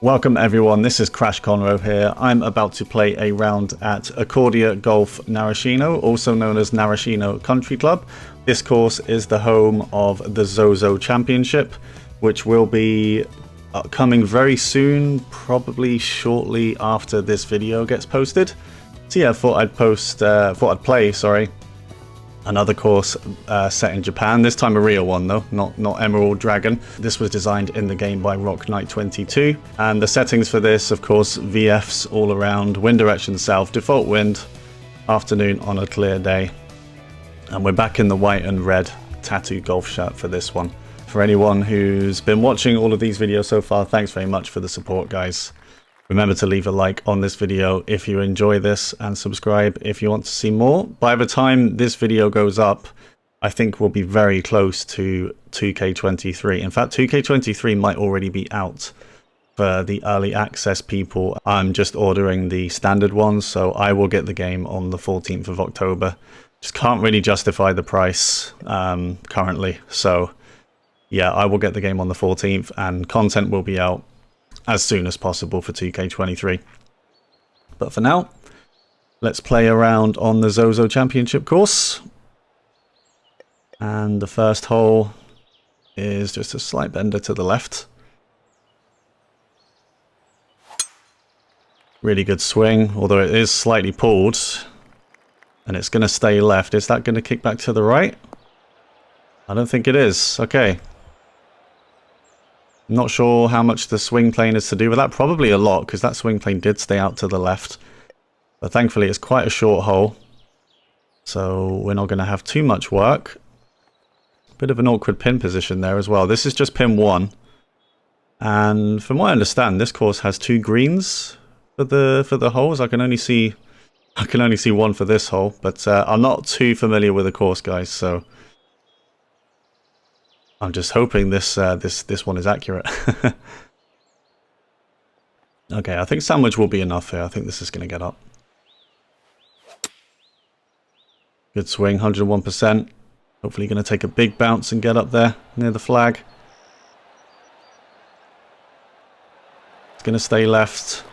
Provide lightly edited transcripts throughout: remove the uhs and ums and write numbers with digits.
Welcome everyone, this is Crash Conroe here. I'm about to play a round at Accordia Golf Narashino, also known as Narashino Country Club. This course is the home of the Zozo Championship, which will be coming very soon, probably shortly after this video gets posted. So yeah, thought I'd play another course set in Japan, this time a real one though, not Emerald Dragon. This was designed in the game by Rock Knight 22, and the settings for this, of course, VFs all around, wind direction south, default wind, afternoon on a clear day. And we're back in the white and red tattoo golf shirt for this one. For anyone who's been watching all of these videos so far, thanks very much for the support, guys. Remember to leave a like on this video if you enjoy this, and subscribe if you want to see more. By the time this video goes up, I think we'll be very close to 2K23. In fact, 2K23 might already be out for the early access people. I'm just ordering the standard ones, so I will get the game on the 14th of October. Just can't really justify the price currently. So yeah, I will get the game on the 14th, and content will be out as soon as possible for 2K23. But for now, let's play around on the Zozo Championship course. And the first hole is just a slight bender to the left. Really good swing, although it is slightly pulled. And it's going to stay left. Is that going to kick back to the right? I don't think it is. Okay. Not sure how much the swing plane is to do with that. Probably a lot, because that swing plane did stay out to the left. But thankfully it's quite a short hole, so we're not going to have too much work. Bit of an awkward pin position there as well. This is just pin 1. And from what I understand, this course has 2 greens for the holes. I can only see one for this hole, but I'm not too familiar with the course, guys, so I'm just hoping this one is accurate. Okay, I think sandwich will be enough here. I think this is going to get up. Good swing, 101%. Hopefully going to take a big bounce and get up there near the flag. It's going to stay left.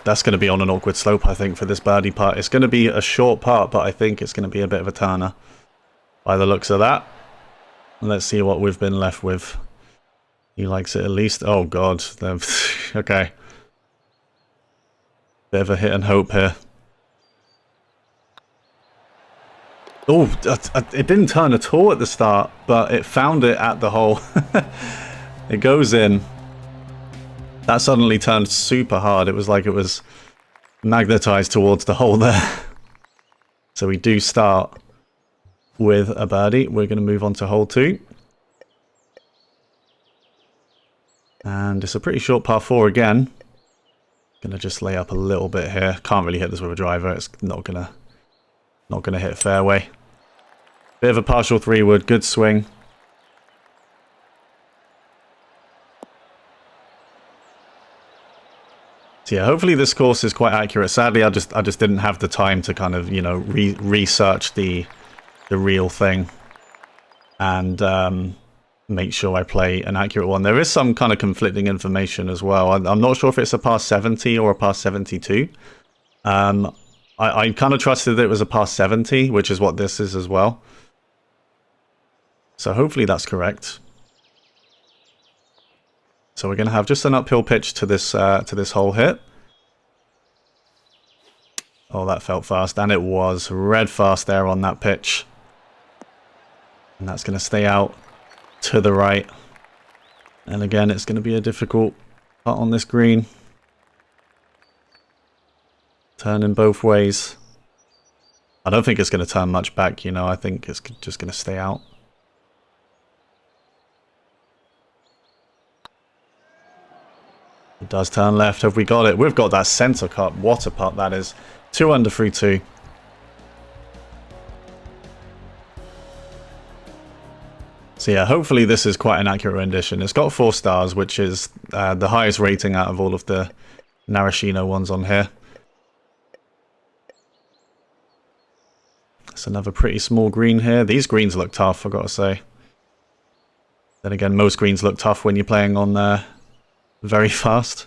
That's going to be on an awkward slope, I think, for this birdie part. It's going to be a short part, but I think it's going to be a bit of a turner by the looks of that. Let's see what we've been left with. He likes it at least. Oh god. Okay. Bit of a hit and hope here. Oh, it didn't turn at all at the start, but it found it at the hole. It goes in. That suddenly turned super hard. It was like it was magnetized towards the hole there. So we do start with a birdie. We're going to move on to hole 2. And it's a pretty short par 4 again. Going to just lay up a little bit here. Can't really hit this with a driver. It's not gonna hit fairway. Bit of a partial 3-wood. Good swing. So yeah, hopefully this course is quite accurate. Sadly, I just didn't have the time to kind of, you know, research the real thing and make sure I play an accurate one. There is some kind of conflicting information as well. I'm not sure if it's a par 70 or a par 72. I kind of trusted that it was a par 70, which is what this is as well. So hopefully that's correct. So we're going to have just an uphill pitch to this hole here. Oh, that felt fast, and it was red fast there on that pitch. And that's going to stay out to the right. And again, it's going to be a difficult putt on this green. Turning both ways. I don't think it's going to turn much back, you know. I think it's just going to stay out. It does turn left. Have we got it? We've got that center cut. What a putt that is. 2 under 3-2. So yeah, hopefully this is quite an accurate rendition. It's got 4 stars, which is the highest rating out of all of the Narashino ones on here. It's another pretty small green here. These greens look tough, I've got to say. Then again, most greens look tough when you're playing on very fast.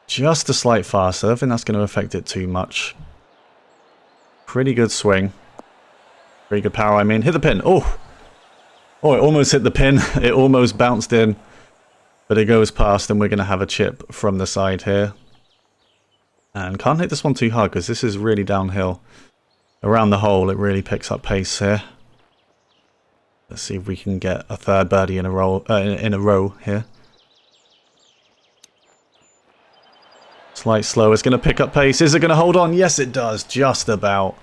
Just a slight faster. I don't think that's going to affect it too much. Pretty good swing. Pretty good power, I mean. Hit the pin. Oh! Oh, it almost hit the pin. It almost bounced in. But it goes past, and we're going to have a chip from the side here. And can't hit this one too hard, because this is really downhill. Around the hole, it really picks up pace here. Let's see if we can get a third birdie in a row here. Slight slow. It's going to pick up pace. Is it going to hold on? Yes, it does. Just about.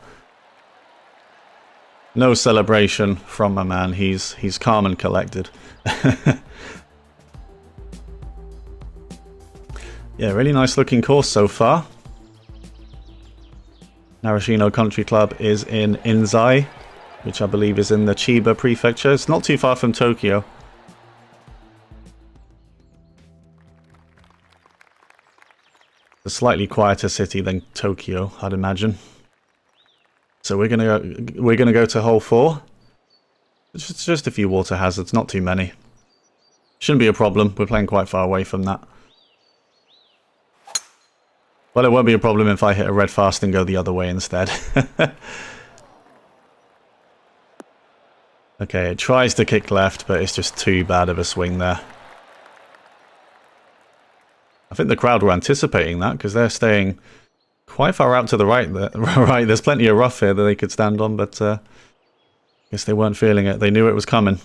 No celebration from my man. He's calm and collected. Yeah, really nice looking course so far. Narashino Country Club is in Inzai, which I believe is in the Chiba prefecture. It's not too far from Tokyo. A slightly quieter city than Tokyo, I'd imagine. So we're gonna go to hole 4. It's just a few water hazards, not too many. Shouldn't be a problem. We're playing quite far away from that. Well, it won't be a problem if I hit a red fast and go the other way instead. Okay, it tries to kick left, but it's just too bad of a swing there. I think the crowd were anticipating that, because they're staying quite far out to the right there. Right, there's plenty of rough here that they could stand on, but I guess they weren't feeling it. They knew it was coming.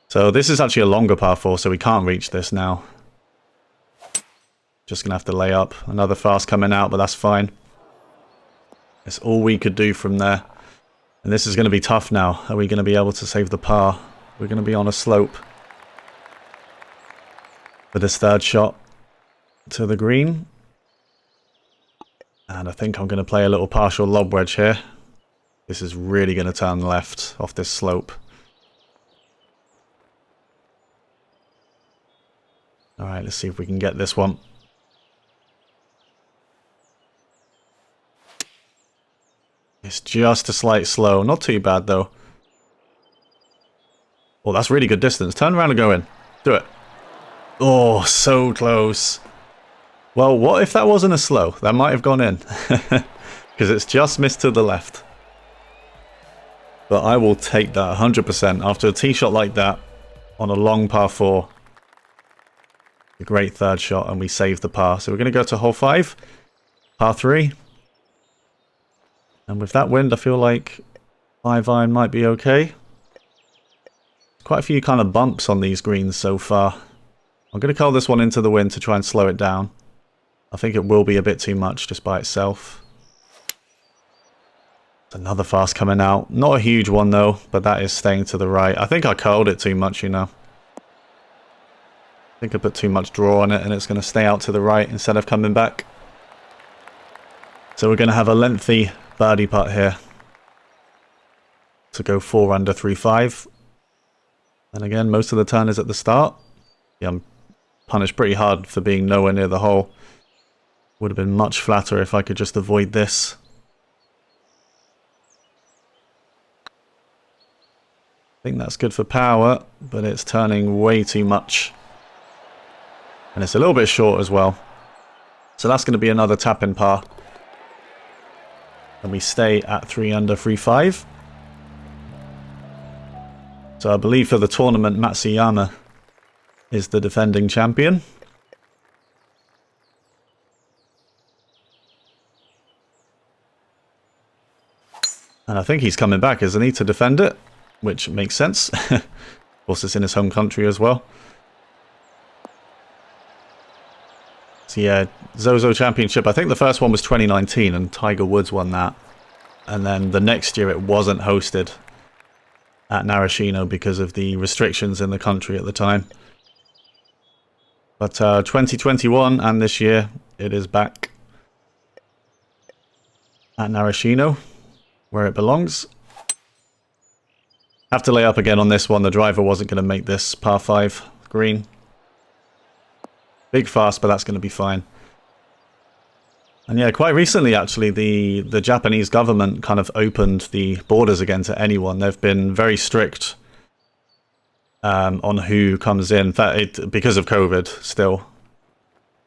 So this is actually a longer par 4, so we can't reach this now. Just going to have to lay up. Another fast coming out, but that's fine. That's all we could do from there. And this is going to be tough now. Are we going to be able to save the par? We're going to be on a slope. For this third shot to the green. And I think I'm going to play a little partial lob wedge here. This is really going to turn left off this slope. Alright, let's see if we can get this one. It's just a slight slow. Not too bad, though. Oh, that's really good distance. Turn around and go in. Do it. Oh, so close. Well, what if that wasn't a slow? That might have gone in. Because it's just missed to the left. But I will take that 100%. After a tee shot like that, on a long par 4. A great third shot, and we save the par. So we're going to go to hole 5. Par 3. And with that wind, I feel like 5-iron might be okay. Quite a few kind of bumps on these greens so far. I'm going to curl this one into the wind to try and slow it down. I think it will be a bit too much just by itself. Another fast coming out. Not a huge one though, but that is staying to the right. I think I curled it too much, you know. I think I put too much draw on it and it's going to stay out to the right instead of coming back. So we're going to have a lengthy birdie putt here to go 4 under 3-5. And again, most of the turn is at the start. Yeah, I'm punished pretty hard for being nowhere near the hole. Would have been much flatter if I could just avoid this. I think that's good for power, but it's turning way too much. And it's a little bit short as well. So that's going to be another tap-in par. And we stay at 3 under 3-5. So I believe for the tournament, Matsuyama is the defending champion. And I think he's coming back, isn't he, to defend it? Which makes sense. Of course, it's in his home country as well. So yeah, Zozo Championship. I think the first one was 2019 and Tiger Woods won that. And then the next year it wasn't hosted at Narashino because of the restrictions in the country at the time. But 2021 and this year it is back at Narashino, where it belongs. Have to lay up again on this one. The driver wasn't going to make this par 5 green. Big fast, but that's going to be fine. And yeah, quite recently actually, the Japanese government kind of opened the borders again to anyone. They've been very strict on who comes in. In fact, because of COVID still.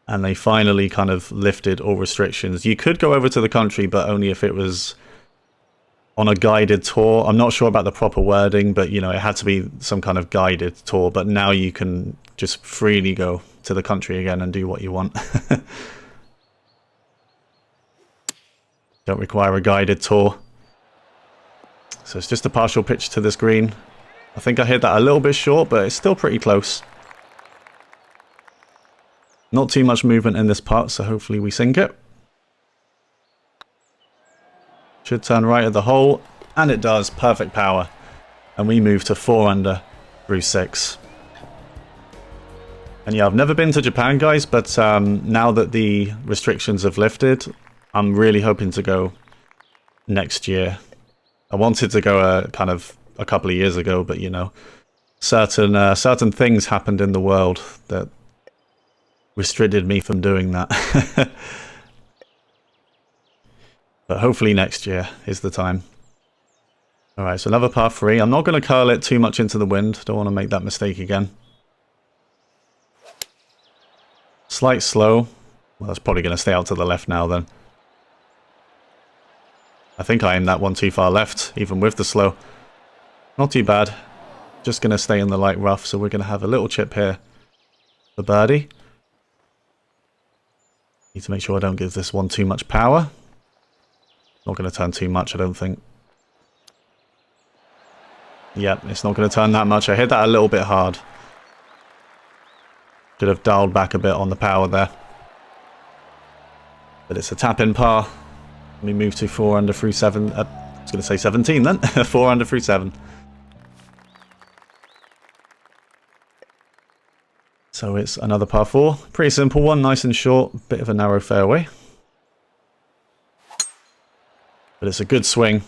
And they finally kind of lifted all restrictions. You could go over to the country, but only if it was on a guided tour. I'm not sure about the proper wording, but you know, it had to be some kind of guided tour. But now you can just freely go to the country again and do what you want. Don't require a guided tour. So it's just a partial pitch to this green. I think I hit that a little bit short, but it's still pretty close. Not too much movement in this part, so hopefully we sink it. Should turn right at the hole, and it does. Perfect power. And we move to 4 under through 6. And yeah, I've never been to Japan, guys, but now that the restrictions have lifted, I'm really hoping to go next year. I wanted to go kind of a couple of years ago, but you know, certain things happened in the world that restricted me from doing that. But hopefully next year is the time. Alright, so another par 3. I'm not going to curl it too much into the wind. Don't want to make that mistake again. Slight slow. Well, that's probably going to stay out to the left now then. I think I aimed that one too far left, even with the slow. Not too bad. Just going to stay in the light rough, so we're going to have a little chip here for birdie. Need to make sure I don't give this one too much power. Not going to turn too much, I don't think. Yep, it's not going to turn that much. I hit that a little bit hard. Should have dialed back a bit on the power there. But it's a tap-in par. We move to 4 under through 7. I was going to say 17 then. 4 under through 7. So it's another par 4. Pretty simple one, nice and short. Bit of a narrow fairway. But it's a good swing.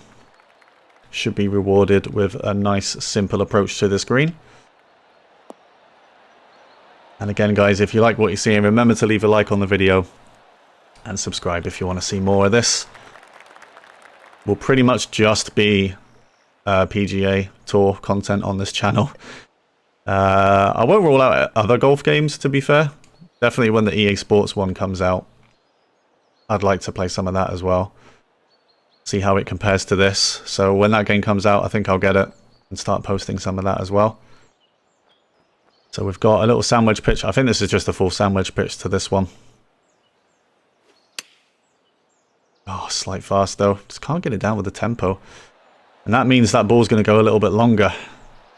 Should be rewarded with a nice, simple approach to this green. And again, guys, if you like what you're seeing, remember to leave a like on the video. And subscribe if you want to see more of this. Will pretty much just be PGA Tour content on this channel. I won't rule out other golf games, to be fair. Definitely when the EA Sports one comes out, I'd like to play some of that as well. See how it compares to this. So when that game comes out, I think I'll get it and start posting some of that as well. So we've got a little sandwich pitch. I think this is just a full sandwich pitch to this one. Oh, slight fast though. Just can't get it down with the tempo. And that means that ball's going to go a little bit longer.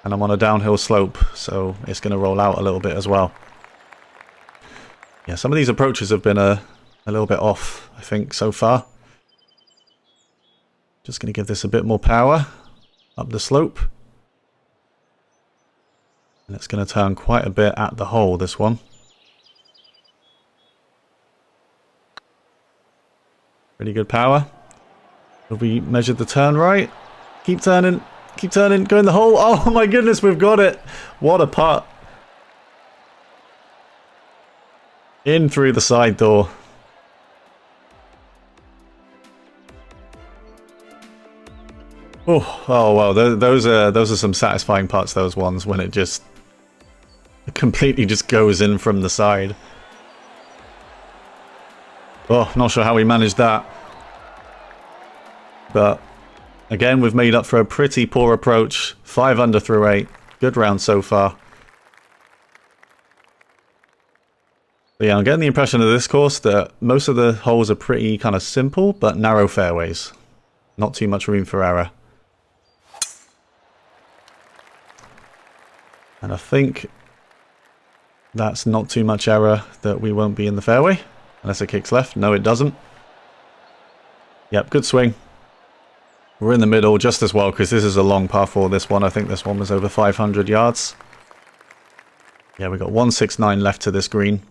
And I'm on a downhill slope, so it's going to roll out a little bit as well. Yeah, some of these approaches have been a little bit off, I think, so far. Just going to give this a bit more power up the slope. And it's going to turn quite a bit at the hole, this one. Pretty good power. Have we measured the turn right? Keep turning. Keep turning. Go in the hole. Oh my goodness, we've got it. What a putt. In through the side door. Oh wow. Those are some satisfying putts, those ones, when it just completely just goes in from the side. Oh, not sure how we managed that. But again, we've made up for a pretty poor approach. 5 under through 8. Good round so far. But yeah, I'm getting the impression of this course that most of the holes are pretty kind of simple, but narrow fairways. Not too much room for error. And I think that's not too much error that we won't be in the fairway. Unless it kicks left. No, it doesn't. Yep, good swing. We're in the middle just as well, because this is a long par 4, this one. I think this one was over 500 yards. Yeah, we've got 169 left to this green.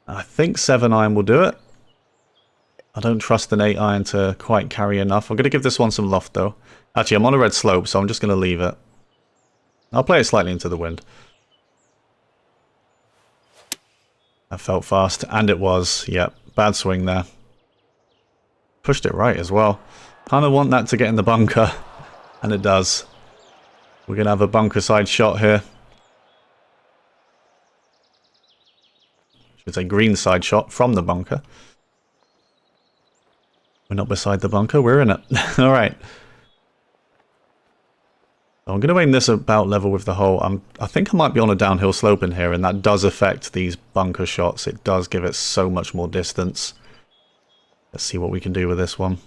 I think 7-iron will do it. I don't trust an 8-iron to quite carry enough. I'm going to give this one some loft, though. Actually, I'm on a red slope, so I'm just going to leave it. I'll play it slightly into the wind. That felt fast, and it was. Yep, bad swing there. Pushed it right as well. Kind of want that to get in the bunker, and it does. We're going to have a bunker side shot here. It's a green side shot from the bunker. We're not beside the bunker, we're in it. Alright. I'm going to aim this about level with the hole. I think I might be on a downhill slope in here, and that does affect these bunker shots. It does give it so much more distance. Let's see what we can do with this one.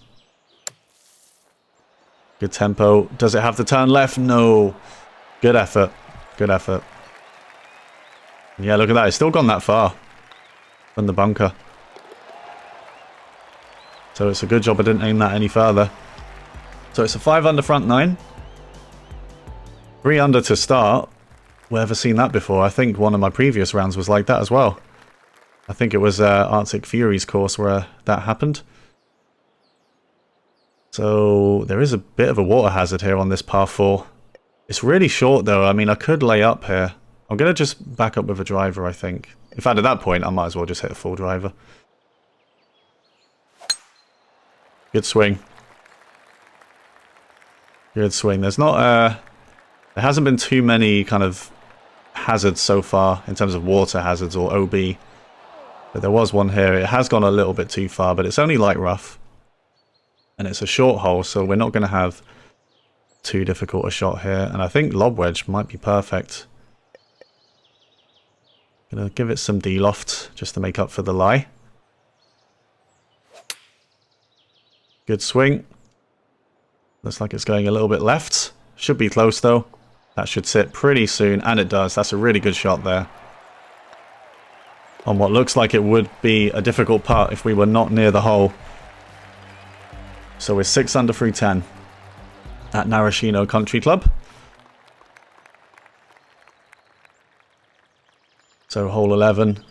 Good tempo. Does it have to turn left? No. Good effort. Good effort. Yeah, look at that. It's still gone that far from the bunker. So it's a good job I didn't aim that any further. So it's a 5 under front 9. 3 under to start. We've ever seen that before? I think one of my previous rounds was like that as well. I think it was Arctic Fury's course where that happened. So there is a bit of a water hazard here on this par 4. It's really short though. I mean, I could lay up here. I'm going to just back up with a driver, I think. In fact, at that point, I might as well just hit a full driver. Good swing. Good swing. There's not... there hasn't been too many kind of hazards so far in terms of water hazards or OB. But there was one here. It has gone a little bit too far, but it's only light rough. And it's a short hole, so we're not going to have too difficult a shot here. And I think lob wedge might be perfect. Gonna give it some D-loft just to make up for the lie. Good swing. Looks like it's going a little bit left. Should be close though. That should sit pretty soon, and it does. That's a really good shot there. On what looks like it would be a difficult putt if we were not near the hole. So we're 6 under 310 at Narashino Country Club. So hole 11.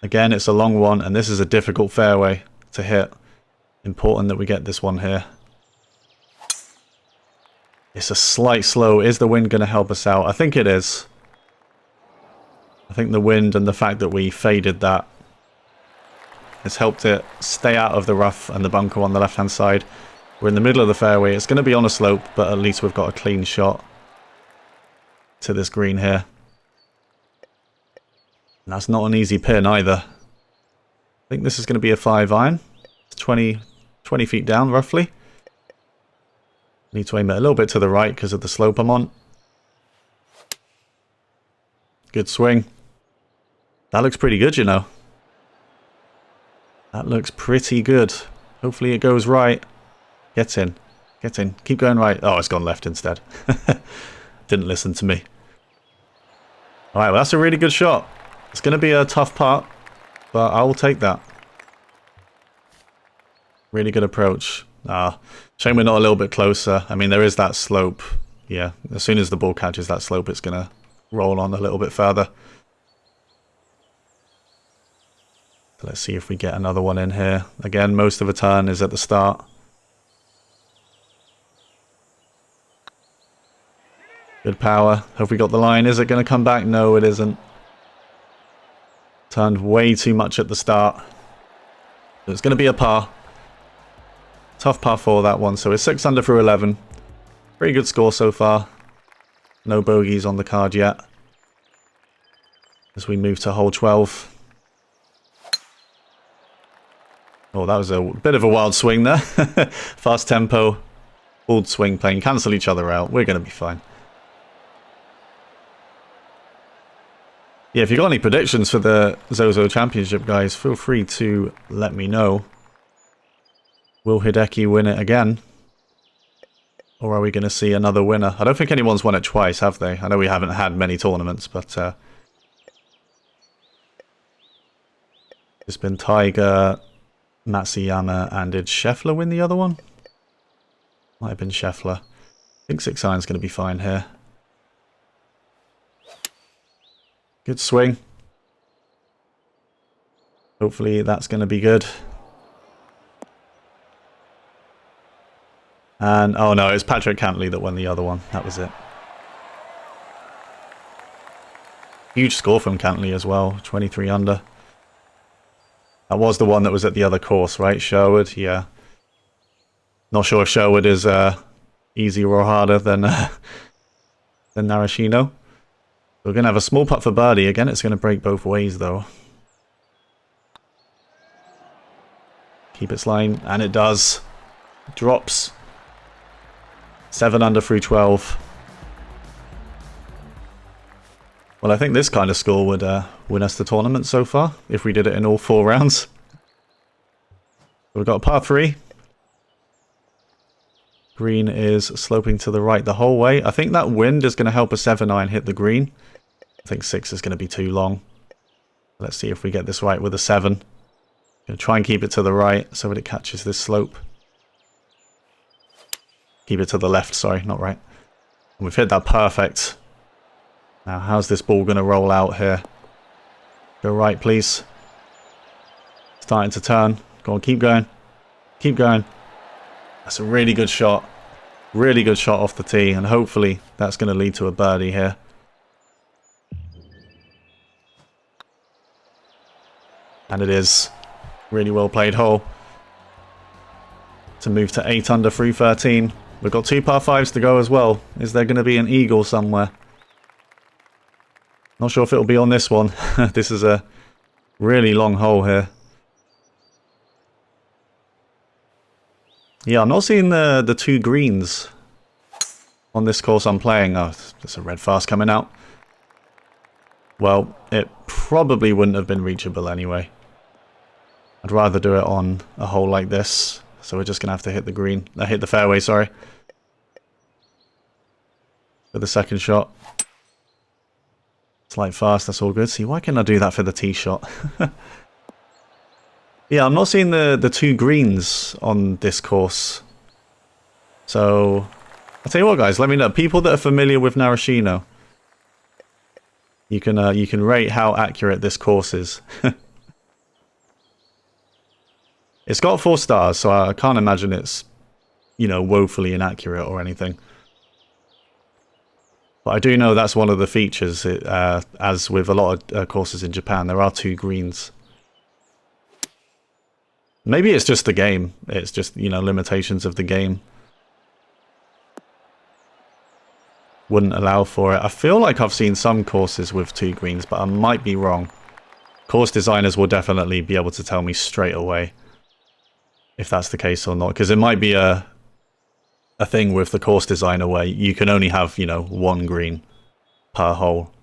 Again, it's a long one, and this is a difficult fairway to hit. Important that we get this one here. It's a slight slow. Is the wind going to help us out? I think it is. I think the wind and the fact that we faded that has helped it stay out of the rough and the bunker on the left-hand side. We're in the middle of the fairway. It's going to be on a slope, but at least we've got a clean shot to this green here. And that's not an easy pin either. I think this is going to be a 5-iron. It's 20 feet down, roughly. Need to aim it a little bit to the right because of the slope I'm on. Good swing. That looks pretty good, you know. That looks pretty good. Hopefully it goes right. Get in. Get in. Keep going right. Oh, it's gone left instead. Didn't listen to me. Alright, well that's a really good shot. It's going to be a tough putt, but I will take that. Really good approach. Shame we're not a little bit closer. I mean, there is that slope. Yeah, as soon as the ball catches that slope, it's going to roll on a little bit further. So let's see if we get another one in here. Again, most of the turn is at the start. Good power. Have we got the line? Is it going to come back? No, it isn't. Turned way too much at the start. It's going to be a par. Tough par 4 that one. So it's 6 under through 11. Pretty good score so far. No bogeys on the card yet. As we move to hole 12. Oh, that was a bit of a wild swing there. Fast tempo. Old swing playing. Cancel each other out. We're going to be fine. Yeah, if you've got any predictions for the Zozo Championship, guys, feel free to let me know. Will Hideki win it again? Or are we going to see another winner? I don't think anyone's won it twice, have they? I know we haven't had many tournaments, but it's been Tiger, Matsuyama, and did Scheffler win the other one? Might have been Scheffler. I think 6-iron's going to be fine here. Good swing. Hopefully that's going to be good. And, oh no, it was Patrick Cantley that won the other one. That was it. Huge score from Cantley as well. 23 under. That was the one that was at the other course, right? Sherwood, yeah. Not sure if Sherwood is easier or harder than than Narashino. We're going to have a small putt for birdie. Again, it's going to break both ways, though. Keep it sliding, and it does. Drops. 7 under through 12. Well, I think this kind of score would win us the tournament so far, if we did it in all 4 rounds. We've got a par 3. Green is sloping to the right the whole way. I think that wind is going to help a 7-iron hit the green. I think 6 is going to be too long. Let's see if we get this right with a 7. Gonna try and keep it to the right so that it catches this slope. Keep it to the left, sorry, not right. And we've hit that perfect. Now, how's this ball going to roll out here? Go right, please. Starting to turn. Go on, keep going. Keep going. That's a really good shot. Really good shot off the tee, and hopefully that's going to lead to a birdie here. And it is. Really well played hole. To move to 8 under through 13. We've got 2 par 5s to go as well. Is there going to be an eagle somewhere? Not sure if it'll be on this one. This is a really long hole here. Yeah, I'm not seeing the 2 greens on this course I'm playing. Oh, there's a red fast coming out. Well, it probably wouldn't have been reachable anyway. I'd rather do it on a hole like this. So we're just going to have to hit the green. Hit the fairway, sorry. For the second shot. Slight fast, that's all good. See, why can't I do that for the tee shot? Yeah, I'm not seeing the 2 greens on this course. So, I'll tell you what, guys. Let me know. People that are familiar with Narashino. You can rate how accurate this course is. It's got 4 stars, so I can't imagine it's, you know, woefully inaccurate or anything. But I do know that's one of the features. As with a lot of courses in Japan, there are 2 greens. Maybe it's just the game. It's just, you know, limitations of the game. Wouldn't allow for it. I feel like I've seen some courses with 2 greens, but I might be wrong. Course designers will definitely be able to tell me straight away if that's the case or not, because it might be a thing with the course designer where you can only have, you know, 1 green per hole.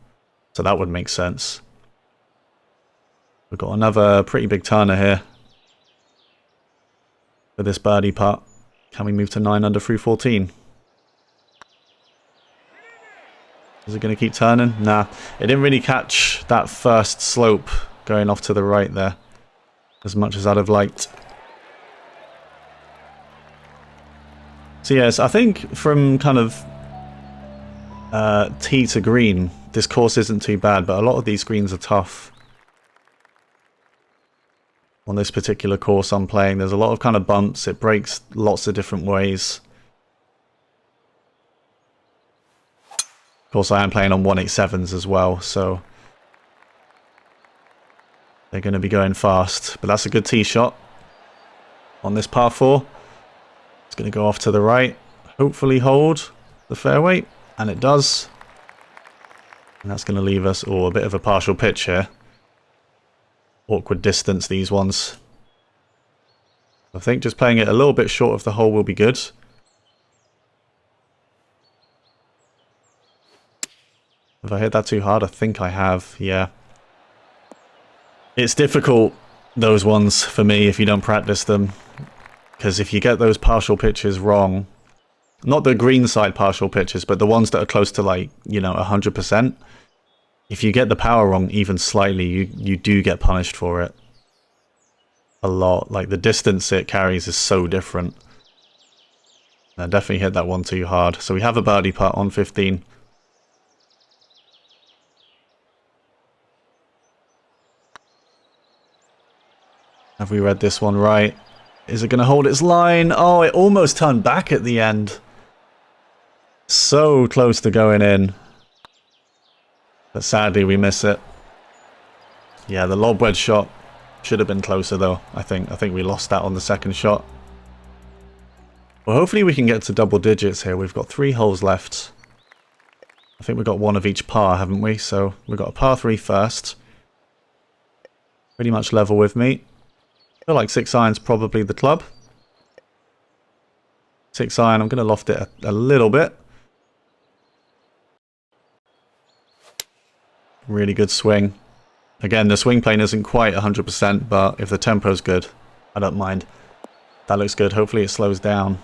So that would make sense. We've got another pretty big turner here for this birdie putt. Can we move to 9 under through 14? Is it going to keep turning? Nah, it didn't really catch that first slope going off to the right there as much as I'd have liked. So yes, I think from kind of tee to green, this course isn't too bad, but a lot of these greens are tough. On this particular course I'm playing, there's a lot of kind of bumps. It breaks lots of different ways. Of course, I am playing on 187s as well, so they're going to be going fast. But that's a good tee shot on this par 4. It's going to go off to the right. Hopefully hold the fairway, and it does. And that's going to leave us a bit of a partial pitch here. Awkward distance, these ones. I think just playing it a little bit short of the hole will be good. Have I hit that too hard? I think I have, yeah. It's difficult, those ones, for me, if you don't practice them. Because if you get those partial pitches wrong, not the green side partial pitches, but the ones that are close to, like, you know, 100%, if you get the power wrong even slightly, you do get punished for it. A lot. Like, the distance it carries is so different. I definitely hit that one too hard. So we have a birdie putt on 15. Have we read this one right? Is it going to hold its line? Oh, it almost turned back at the end. So close to going in. But sadly, we miss it. Yeah, the lob wedge shot should have been closer, though. I think we lost that on the second shot. Well, hopefully we can get to double digits here. We've got 3 holes left. I I think we've got one of each par, haven't we? So we've got a par 3 first. Pretty much level with me. I feel like 6 iron's probably the club. 6 iron, I'm going to loft it a little bit. Really good swing. Again, the swing plane isn't quite 100%, but if the tempo's good, I don't mind. That looks good. Hopefully it slows down.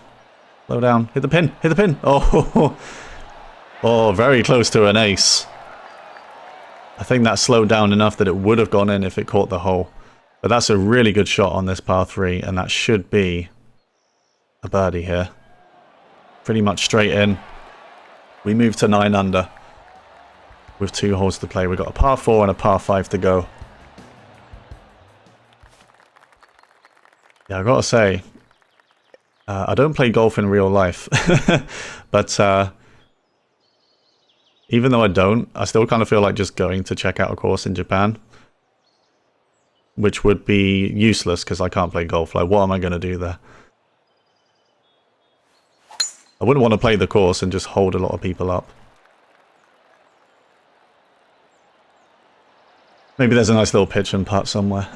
Slow down. Hit the pin. Hit the pin. Oh, oh, very close to an ace. I think that slowed down enough that it would have gone in if it caught the hole. But that's a really good shot on this par 3, and that should be a birdie here. Pretty much straight in. We move to 9 under. With 2 holes to play. We've got a par 4 and a par 5 to go. Yeah, I've got to say, I don't play golf in real life. But even though I don't, I still kind of feel like just going to check out a course in Japan. Which would be useless because I can't play golf. Like, what am I going to do there? I wouldn't want to play the course and just hold a lot of people up. Maybe there's a nice little pitch and putt somewhere.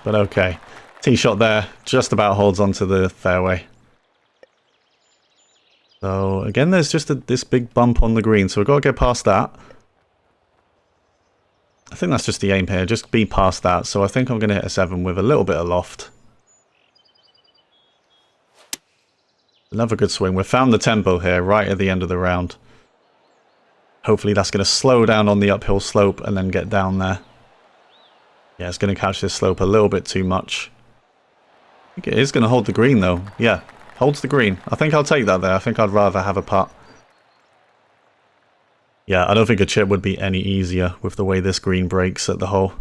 But okay. Tee shot there. Just about holds onto the fairway. So again, there's just this big bump on the green. So we've got to get past that. I think that's just the aim here. Just be past that. So I think I'm going to hit a 7 with a little bit of loft. Another good swing. We've found the tempo here right at the end of the round. Hopefully that's going to slow down on the uphill slope and then get down there. Yeah, it's going to catch this slope a little bit too much. I think it is going to hold the green though. Yeah, holds the green. I think I'll take that there. I think I'd rather have a putt. Yeah, I don't think a chip would be any easier with the way this green breaks at the hole.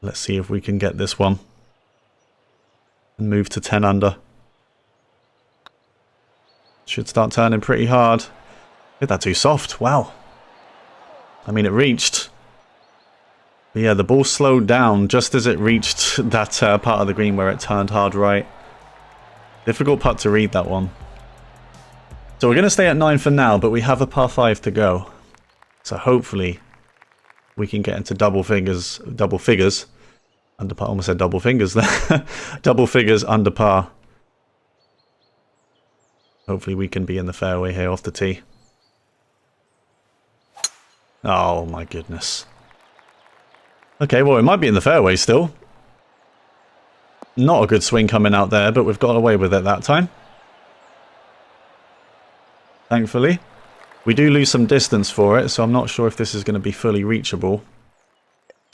Let's see if we can get this one. And move to 10 under. Should start turning pretty hard. Hit that too soft. Wow. I mean, it reached. But yeah, the ball slowed down just as it reached that part of the green where it turned hard right. Difficult putt to read, that one. So we're going to stay at 9 for now, but we have a par 5 to go. So hopefully we can get into double figures under par. Almost said double fingers there. Double figures under par. Hopefully we can be in the fairway here off the tee. Oh my goodness. Okay, well, it might be in the fairway still. Not a good swing coming out there, but we've got away with it that time. Thankfully. We do lose some distance for it, so I'm not sure if this is going to be fully reachable.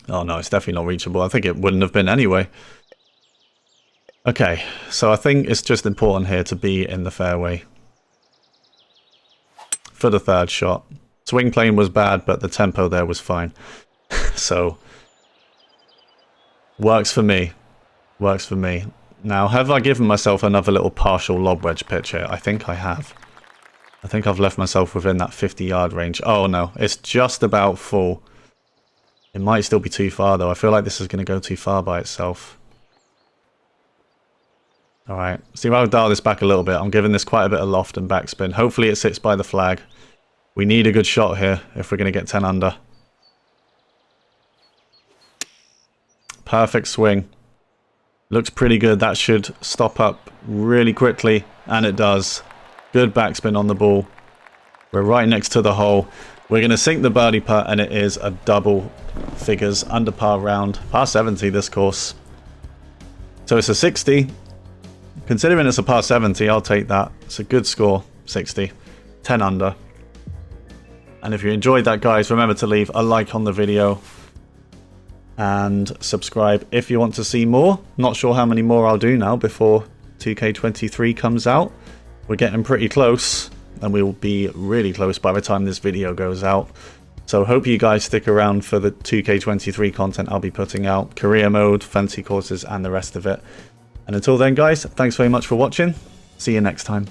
Oh no, it's definitely not reachable. I think it wouldn't have been anyway. Okay, so I think it's just important here to be in the fairway. For the 3rd shot. Swing plane was bad, but the tempo there was fine. So, works for me. Works for me. Now, have I given myself another little partial lob wedge pitch here? I think I have. I think I've left myself within that 50-yard range. Oh no, it's just about full. It might still be too far though. I feel like this is going to go too far by itself. Alright, see if I'll dial this back a little bit. I'm giving this quite a bit of loft and backspin. Hopefully it sits by the flag. We need a good shot here if we're going to get 10 under. Perfect swing. Looks pretty good. That should stop up really quickly. And it does. Good backspin on the ball. We're right next to the hole. We're going to sink the birdie putt, and it is a double figures under par round. Par 70 this course. So it's a 60. Considering it's a par 70, I'll take that. It's a good score. 60. 10 under. And if you enjoyed that, guys, remember to leave a like on the video. And subscribe if you want to see more. Not sure how many more I'll do now before 2K23 comes out. We're getting pretty close, and we will be really close by the time this video goes out. So hope you guys stick around for the 2K23 content I'll be putting out. Career mode, fancy courses, and the rest of it. And until then, guys, thanks very much for watching. See you next time.